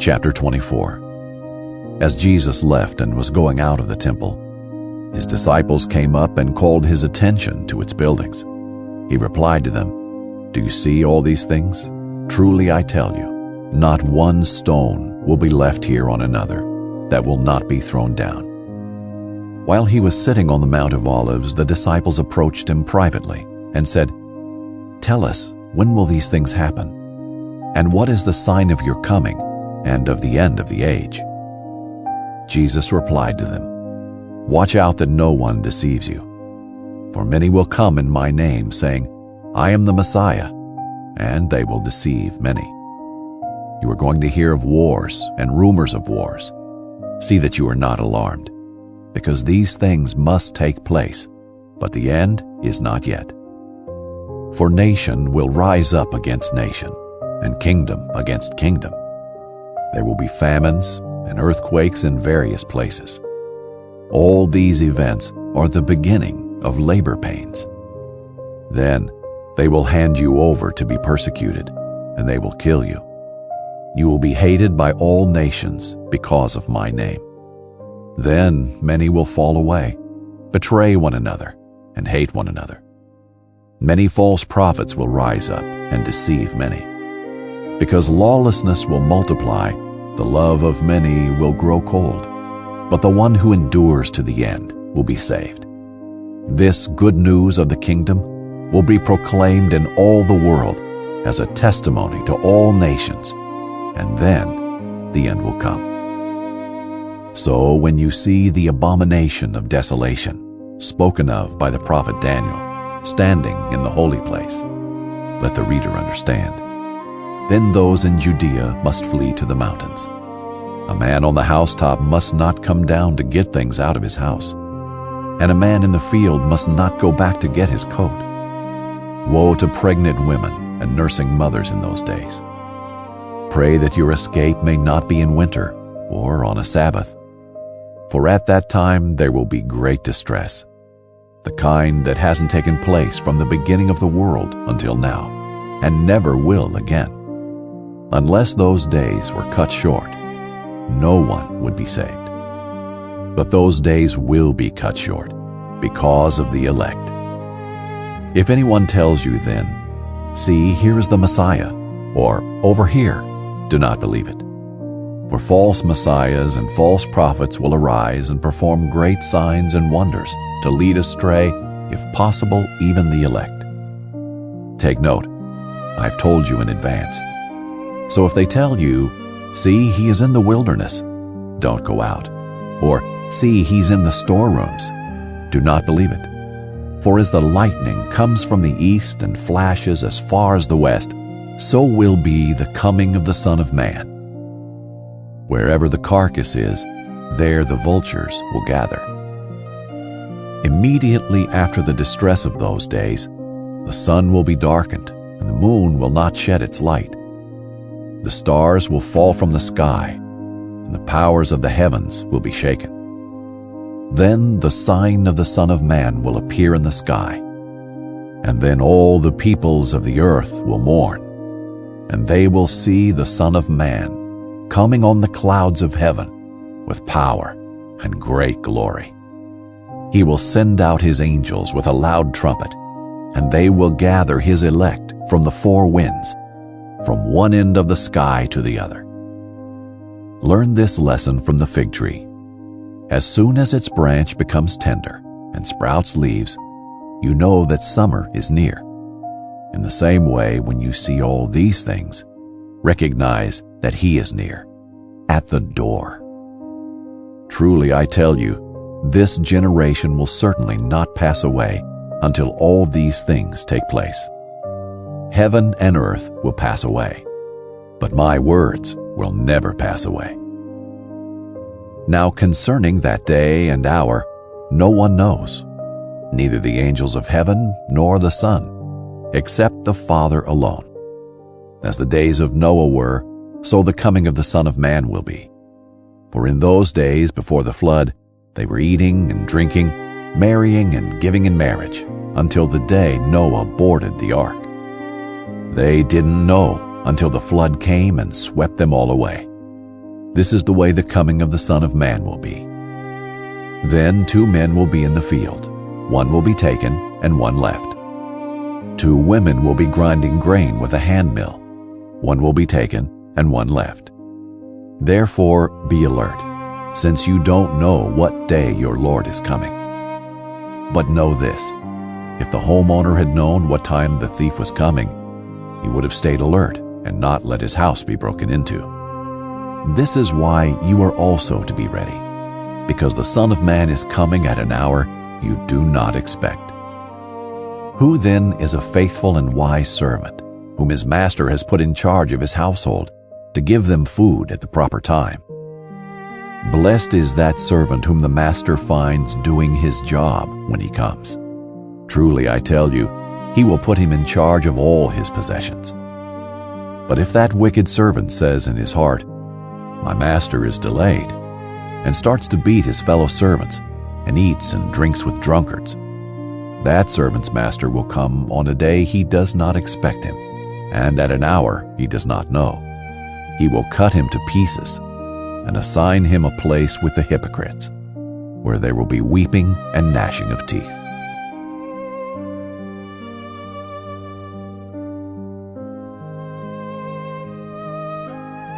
Chapter 24. As Jesus left and was going out of the temple, his disciples came up and called his attention to its buildings. He replied to them, "Do you see all these things? Truly I tell you, not one stone will be left here on another that will not be thrown down." While he was sitting on the Mount of Olives, the disciples approached him privately and said, "Tell us, when will these things happen? And what is the sign of your coming and of the end of the age?" Jesus replied to them, "Watch out that no one deceives you. For many will come in my name, saying, 'I am the Messiah,' and they will deceive many. You are going to hear of wars and rumors of wars. See that you are not alarmed, because these things must take place, but the end is not yet. For nation will rise up against nation, and kingdom against kingdom. There will be famines and earthquakes in various places. All these events are the beginning of labor pains. Then they will hand you over to be persecuted, and they will kill you. You will be hated by all nations because of my name. Then many will fall away, betray one another, and hate one another. Many false prophets will rise up and deceive many. Because lawlessness will multiply, the love of many will grow cold, but the one who endures to the end will be saved. This good news of the kingdom will be proclaimed in all the world as a testimony to all nations, and then the end will come. So when you see the abomination of desolation, spoken of by the prophet Daniel, standing in the holy place, let the reader understand. Then those in Judea must flee to the mountains. A man on the housetop must not come down to get things out of his house, and a man in the field must not go back to get his coat. Woe to pregnant women and nursing mothers in those days. Pray that your escape may not be in winter or on a Sabbath, for at that time there will be great distress, the kind that hasn't taken place from the beginning of the world until now, and never will again. Unless those days were cut short, no one would be saved. But those days will be cut short because of the elect. If anyone tells you then, 'See, here is the Messiah,' or 'Over here,' do not believe it. For false messiahs and false prophets will arise and perform great signs and wonders to lead astray, if possible, even the elect. Take note, I've told you in advance. So if they tell you, 'See, he is in the wilderness,' don't go out. Or, 'See, he's in the storerooms,' do not believe it. For as the lightning comes from the east and flashes as far as the west, so will be the coming of the Son of Man. Wherever the carcass is, there the vultures will gather. Immediately after the distress of those days, the sun will be darkened, and the moon will not shed its light. The stars will fall from the sky, and the powers of the heavens will be shaken. Then the sign of the Son of Man will appear in the sky, and then all the peoples of the earth will mourn, and they will see the Son of Man coming on the clouds of heaven with power and great glory. He will send out his angels with a loud trumpet, and they will gather his elect from the four winds, from one end of the sky to the other. Learn this lesson from the fig tree. As soon as its branch becomes tender and sprouts leaves, you know that summer is near. In the same way, when you see all these things, recognize that he is near, at the door. Truly I tell you, this generation will certainly not pass away until all these things take place. Heaven and earth will pass away, but my words will never pass away. Now concerning that day and hour, no one knows, neither the angels of heaven nor the Son, except the Father alone. As the days of Noah were, so the coming of the Son of Man will be. For in those days before the flood, they were eating and drinking, marrying and giving in marriage, until the day Noah boarded the ark. They didn't know until the flood came and swept them all away. This is the way the coming of the Son of Man will be. Then 2 men will be in the field. One will be taken and one left. 2 women will be grinding grain with a handmill. One will be taken and one left. Therefore be alert, since you don't know what day your Lord is coming. But know this, if the homeowner had known what time the thief was coming, he would have stayed alert and not let his house be broken into. This is why you are also to be ready, because the Son of Man is coming at an hour you do not expect. Who then is a faithful and wise servant, whom his master has put in charge of his household, to give them food at the proper time? Blessed is that servant whom the master finds doing his job when he comes. Truly, I tell you, he will put him in charge of all his possessions. But if that wicked servant says in his heart, "My master is delayed," and starts to beat his fellow servants, and eats and drinks with drunkards, that servant's master will come on a day he does not expect him, and at an hour he does not know. He will cut him to pieces and assign him a place with the hypocrites, where there will be weeping and gnashing of teeth.